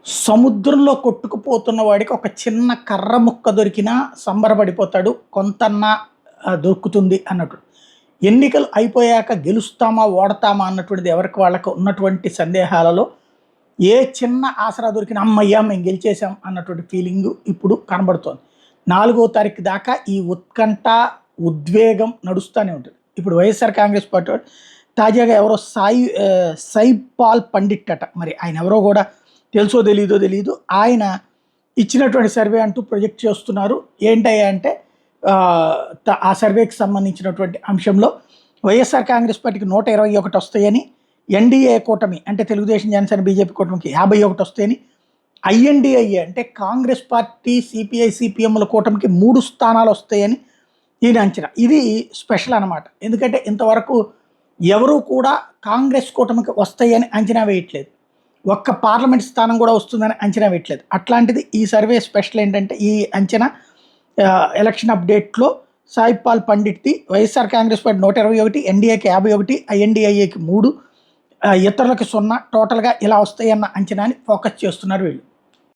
సముద్రంలో కొట్టుకుపోతున్న వాడికి ఒక చిన్న కర్ర ముక్క దొరికినా సంబరపడిపోతాడు. కొంతన్నా దొరుకుతుంది అన్నట్టు. ఎన్నికలు అయిపోయాక గెలుస్తామా, ఓడతామా అన్నటువంటిది ఎవరికి వాళ్ళకి ఉన్నటువంటి సందేహాలలో ఏ చిన్న ఆసరా దొరికినా అమ్మయ్య మేము గెలిచేసాం అన్నటువంటి ఫీలింగు ఇప్పుడు కనబడుతోంది. 4వ తారీఖు దాకా ఈ ఉత్కంఠ, ఉద్వేగం నడుస్తూనే ఉంటుంది. ఇప్పుడు వైఎస్ఆర్ కాంగ్రెస్ పార్టీ వాడు తాజాగా ఎవరో సైపాల్ పండిట్ అట, మరి ఆయన ఎవరో కూడా తెలుసో తెలియదు. ఆయన ఇచ్చినటువంటి సర్వే అంటూ ప్రొజెక్ట్ చేస్తున్నారు. ఏంటయ్యా అంటే ఆ సర్వేకి సంబంధించినటువంటి అంశంలో వైఎస్ఆర్ కాంగ్రెస్ పార్టీకి 121 వస్తాయని, ఎన్డీఏ కూటమి అంటే తెలుగుదేశం, జనసేన, బీజేపీ కూటమికి 51 వస్తాయని, ఐఎన్డీఏ అంటే కాంగ్రెస్ పార్టీ, సిపిఐ, సిపిఎంల కూటమికి 3 స్థానాలు వస్తాయని ఈయన అంచనా. ఇది స్పెషల్ అనమాట. ఎందుకంటే ఇంతవరకు ఎవరూ కూడా కాంగ్రెస్ కూటమికి వస్తాయని అంచనా వేయట్లేదు. ఒక్క పార్లమెంట్ స్థానం కూడా వస్తుందని అంచనా వేయట్లేదు. అట్లాంటిది ఈ సర్వే స్పెషల్ ఏంటంటే ఈ అంచనా ఎలక్షన్ అప్డేట్లో సాయిపాల్ పండిట్ది వైఎస్ఆర్ కాంగ్రెస్ పార్టీ 121, ఎన్డీఏకి 51, ఐఎన్డీఏకి 3, ఇతరులకు 0, టోటల్గా ఇలా వస్తాయన్న అంచనాని ఫోకస్ చేస్తున్నారు వీళ్ళు.